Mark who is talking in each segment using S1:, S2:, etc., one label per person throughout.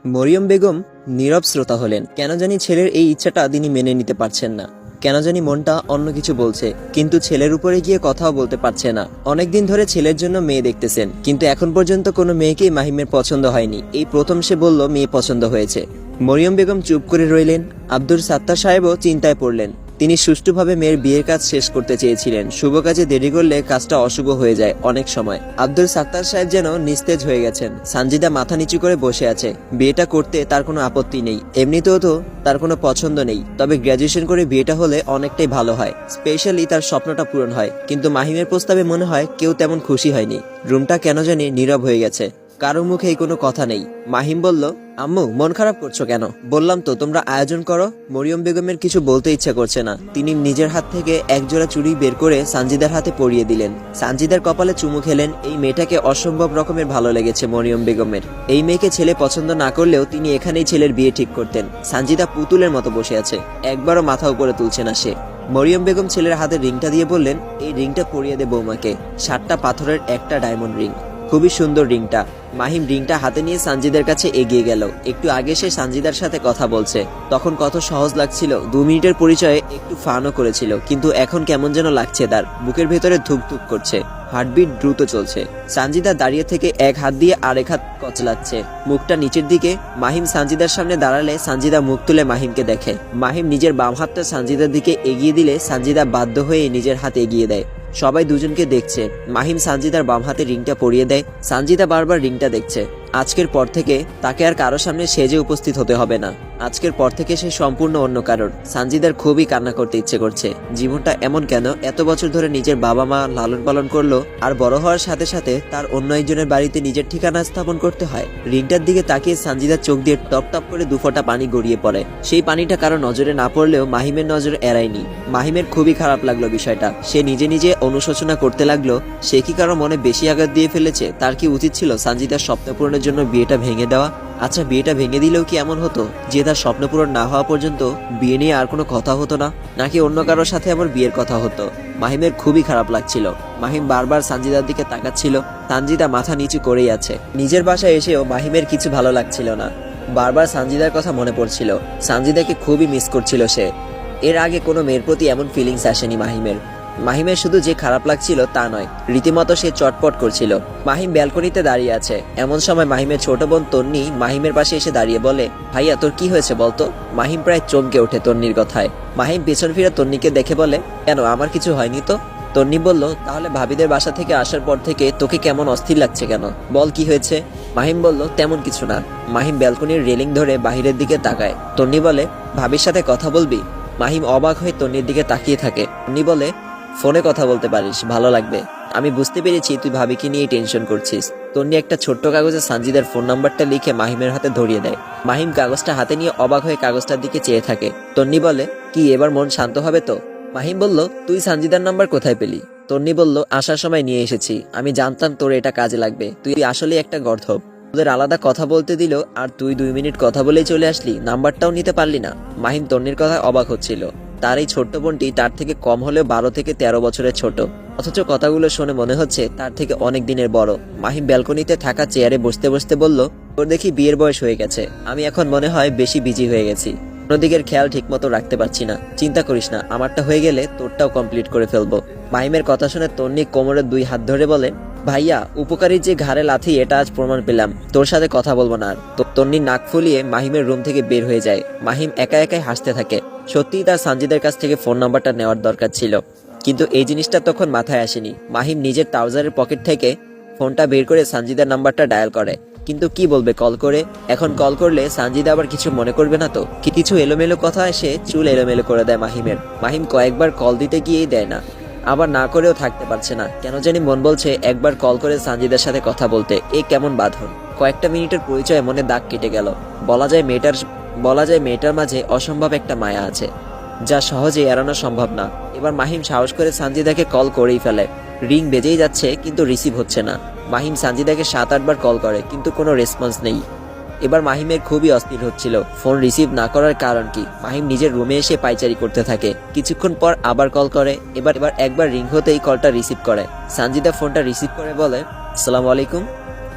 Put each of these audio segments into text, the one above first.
S1: মরিয়ম বেগম নীরব শ্রোতা হলেন। কেন জানি ছেলের এই ইচ্ছাটা তিনি মেনে নিতে পারছেন না। কেন জানি মনটা অন্য কিছু বলছে, কিন্তু ছেলের উপরে গিয়ে কথাও বলতে পারছে না। অনেকদিন ধরে ছেলের জন্য মেয়ে দেখতেছেন, কিন্তু এখন পর্যন্ত কোনো মেয়েকেই মাহিমের পছন্দ হয়নি। এই প্রথম সে বলল মেয়ে পছন্দ হয়েছে। মরিয়ম বেগম চুপ করে রইলেন। আব্দুল সাত্তার সাহেবও চিন্তায় পড়লেন। তিনি সুষ্ঠুভাবে মেয়ের বিয়ের কাজ শেষ করতে চেয়েছিলেন। শুভ কাজে দেরি করলে কাজটা অশুভ হয়ে যায় অনেক সময়। আব্দুল সাত্তার সাহেব যেন নিস্তেজ হয়ে গেছেন। সানজিদা মাথা নিচু করে বসে আছে। বিয়েটা করতে তার কোনো আপত্তি নেই, এমনিতেও তো তার কোনো পছন্দ নেই। তবে গ্র্যাজুয়েশন করে বিয়েটা হলে অনেকটাই ভালো হয়, স্পেশালি তার স্বপ্নটা পূরণ হয়। কিন্তু মাহিমের প্রস্তাবে মনে হয় কেউ তেমন খুশি হয়নি। রুমটা কেন জানি নীরব হয়ে গেছে, কারো মুখেই কোনো কথা নেই। মাহিম বলল, আম্মু মন খারাপ করছো কেন? বললাম তো তোমরা আয়োজন করো। মরিয়ম বেগমের কিছু বলতে ইচ্ছা করছে না। তিনি নিজের হাত থেকে একজোড়া চুড়ি বের করে সানজিদার হাতে পরিয়ে দিলেন। সানজিদার কপালে চুমু খেলেন। এই মেয়েটাকে অসম্ভব রকমের ভালো লেগেছে মরিয়ম বেগমের। এই মেয়েকে ছেলে পছন্দ না করলেও তিনি এখানেই ছেলের বিয়ে ঠিক করতেন। সানজিদা পুতুলের মতো বসে আছে, একবারও মাথা উপরে তুলছে না সে। মরিয়ম বেগম ছেলের হাতে রিংটা দিয়ে বললেন, এই রিংটা পরিয়ে দে বৌমাকে। 7টা পাথরের একটা ডায়মন্ড রিং, খুবই সুন্দর রিংটা। মাহিম রিংটা হাতে নিয়ে সানজিদার কাছে এগিয়ে গেল। একটু আগে সে সানজিদার সাথে কথা বলছে, তখন কত সহজ লাগছিল। 2 মিনিটের পরিচয়ে একটু ফানও করেছিল, কিন্তু এখন কেমন যেন লাগছে। তার বুকের ভেতরে ধুকধুক করছে, হার্টবিট দ্রুত চলছে। সানজিদা দাঁড়িয়ে থেকে এক হাত দিয়ে আরেক হাত কচলাচ্ছে, মুখটা নিচের দিকে। মাহিম সানজিদার সামনে দাঁড়ালে সানজিদা মুখ তুলে মাহিমকে দেখে। মাহিম নিজের বাম হাতটা সানজিদার দিকে এগিয়ে দিলে সানজিদা বাধ্য হয়ে নিজের হাত এগিয়ে দেয়। সবাই দুজনকে দেখছে। মাহিম সানজিদার বাম হাতে রিংটা পরিয়ে দেয়। সানজিদা বারবার রিংটা দেখছে। আজকের পর থেকে তাকে আর কারো সামনে সেজে উপস্থিত হতে হবে না। আজকের পর থেকে সে সম্পূর্ণ অন্য কারোর। সানজিদার খুবই কান্না করতে ইচ্ছে করছে। জীবনটা এমন কেন? এত বছর ধরে নিজের বাবা মা লালন পালন করলো, আর বড় হওয়ার সাথে সাথে তার অন্য একজনের বাড়িতে নিজের ঠিকানা স্থাপন করতে হয়। রিংটার দিকে তাকিয়ে সানজিদার চোখ দিয়ে টপ টপ করে 2 ফোঁটা পানি গড়িয়ে পড়ে। সেই পানিটা কারো নজরে না পড়লেও মাহিমের নজর এড়ায়নি। মাহিমের খুবই খারাপ লাগলো বিষয়টা। সে নিজে নিজে অনুশোচনা করতে লাগলো, সে কি কারো মনে বেশি আঘাত দিয়ে ফেলেছে? তার কি উচিত ছিল সানজিদার স্বপ্ন পূরণের জন্য বিয়েটা ভেঙে দেওয়া? আচ্ছা, বিয়েটা ভেঙে দিলেও কি এমন হতো যে তার স্বপ্ন পূরণ না হওয়া পর্যন্ত বিয়ে নিয়ে আর কোনো কথা হতো না? নাকি অন্য কারোর সাথে আবার বিয়ের কথা হতো? মাহিমের খুবই খারাপ লাগছিল। মাহিম বারবার সানজিদার দিকে তাকাচ্ছিল। সানজিদা মাথা নিচু করেই আছে। নিজের বাসায় এসেও মাহিমের কিছু ভালো লাগছিল না। বারবার সানজিদার কথা মনে পড়ছিল। সানজিদাকে খুবই মিস করছিল সে। এর আগে কোনো মেয়ের প্রতি এমন ফিলিংস আসেনি মাহিমের। মাহিমের শুধু যে খারাপ লাগছিল তা নয়, রীতিমতো সে চটপট করছিল। মাহিম ব্যালকনিতে দাঁড়িয়ে আছে। এমন সময় মাহিমের ছোট বোন তন্নি মাহিমের পাশে এসে দাঁড়িয়ে বলে, ভাইয়া তোর কি হয়েছে বলতো? মাহিম প্রায় চমকে ওঠে তন্নির কথায়। মাহিম পেছন ফিরে তন্নিকে দেখে বলে, কেন, আমার কিছু হয়নি তো। তন্নি বলল, তাহলে ভাবিদের বাসা থেকে আসার পর থেকে তোকে কেমন অস্থির লাগছে কেন? বল কি হয়েছে? মাহিম বলল, তেমন কিছু না। মাহিম ব্যালকনির রেলিং ধরে বাহিরের দিকে তাকায়। তন্নি বলে, ভাবির সাথে কথা বলবি? মাহিম অবাক হয়ে তন্নির দিকে তাকিয়ে থাকে। তন্নি বলে, ফোনে কথা বলতে পারিস, ভালো লাগবে। আমি বুঝতে পেরেছি তুই ভাবিকে নিয়ে টেনশন করছিস। তন্নি একটা ছোট্ট কাগজে সানজিদার ফোন নাম্বারটা লিখে মাহিমের হাতে ধরিয়ে দেয়। মাহিম কাগজটা হাতে নিয়ে অবাক হয়ে কাগজটার দিকে চেয়ে থাকে। তন্নি বলে, কি এবার মন শান্ত হবে তো? মাহিম বলল, তুই সানজিদার নাম্বার কোথায় পেলি? তন্নি বলল, আসার সময় নিয়ে এসেছি। আমি জানতাম তোর এটা কাজে লাগবে। তুই আসলে একটা গর্ধব। তোদের আলাদা কথা বলতে দিল, আর তুই 2 মিনিট কথা বলেই চলে আসলি, নাম্বারটাও নিতে পারলি না। মাহিম তন্নির কথায় অবাক হচ্ছিল। তার এই ছোট্ট বোনটি তার থেকে কম হলেও 12 থেকে 13 বছরের ছোট, অথচ কথাগুলো শুনে মনে হচ্ছে তার থেকে অনেক দিনের বড়। মাহিম ব্যালকনিতে থাকা চেয়ারে বসতে বসতে বলল, তোর দেখি বিয়ের বয়স হয়ে গেছে। আমি এখন মনে হয় বেশি বিজি হয়ে গেছি, অন্যদিকের খেয়াল ঠিক মতো রাখতে পারছি না। চিন্তা করিস না, আমারটা হয়ে গেলে তোরটাও কমপ্লিট করে ফেলবো। মাহিমের কথা শুনে তন্নি কোমরের 2 হাত ধরে বলে, ভাইয়া, উপকারী যে ঘাড়ে লাথি, এটা আজ প্রমাণ পেলাম। তোর সাথে কথা বলবো না আর। তন্নি নাক ফুলিয়ে মাহিমের রুম থেকে বের হয়ে যায়। মাহিম একা একাই হাসতে থাকে। সত্যিই তার সানজিদার কাছ থেকে ফোন নাম্বারটা নেওয়ার দরকার ছিল, কিন্তু এই জিনিসটা তখন মাথায় আসেনি। মাহিম নিজের ট্রাউজারের পকেট থেকে ফোনটা বের করে সানজিদার নাম্বারটা ডায়াল করে। কিন্তু কি বলবে কল করে? এখন কল করলে সানজিদা আবার কিছু মনে করবে না তো? কিছু এলোমেলো কথা এসে চুল এলোমেলো করে দেয় মাহিমের। মাহিম কয়েকবার কল দিতে গিয়েই দেয় না, আবার না করেও থাকতে পারছে না। কেন জানি মন বলছে একবার কল করে সানজিদার সাথে কথা বলতে। এ কেমন বাঁধন! কয়েকটা মিনিটের পরিচয়ে মনে দাগ কেটে গেল। বলা যায় মেয়েটার মাঝে অসম্ভব একটা মায়া আছে, যা সহজে এড়ানো সম্ভব না। এবার মাহিম সাহস করে সানজিদাকে কল করেই ফেলে। রিং বেজেই যাচ্ছে, কিন্তু রিসিভ হচ্ছে না। মাহিম সানজিদাকে 7-8 বার কল করে, কিন্তু কোনো রেসপন্স নেই। এবার মাহিমের খুবই অস্থির হচ্ছিল, ফোন রিসিভ না করার কারণ কি। মাহিম নিজের রুমে এসে পায়চারি করতে থাকে। কিছুক্ষণ পর আবার কল করে। এবার একবার রিং হতেই কলটা রিসিভ করে। সানজিদা ফোনটা রিসিভ করে বলে, আসসালামু আলাইকুম।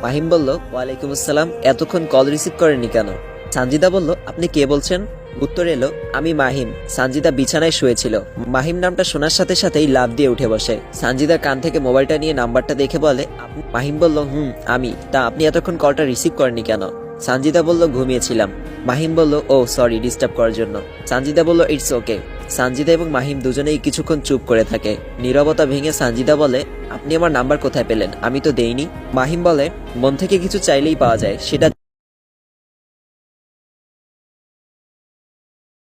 S1: মাহিম বলল, ওয়ালাইকুম আসসালাম, এতক্ষণ কল রিসিভ করেননি কেন? সানজিদা বলল, আপনি কে বলছেন? উত্তর এলো, আমি মাহিম। সানজিদা বিছানায় শুয়েছিল। মাহিম নামটা শোনার সাথে সাথেই লাফ দিয়ে উঠে বসে। সানজিদার কান থেকে মোবাইলটা নিয়ে নাম্বারটা দেখে বলে, মাহিম বলল, আমি। তা আপনি এতক্ষণ কলটা রিসিভ করেননি কেন? সানজিদা বলল, ঘুমিয়েছিলাম। মাহিম বলল, ও সরি ডিস্টার্ব করার জন্য। সানজিদা বলল, ইটস ওকে। সানজিদা এবং মাহিম দুজনেই কিছুক্ষণ চুপ করে থাকে। নীরবতা ভেঙে সানজিদা বলে, আপনি আমার নাম্বার কোথায় পেলেন? আমি তো দেইনি। মাহিম বলে, মন থেকে কিছু চাইলেই পাওয়া যায়, সেটা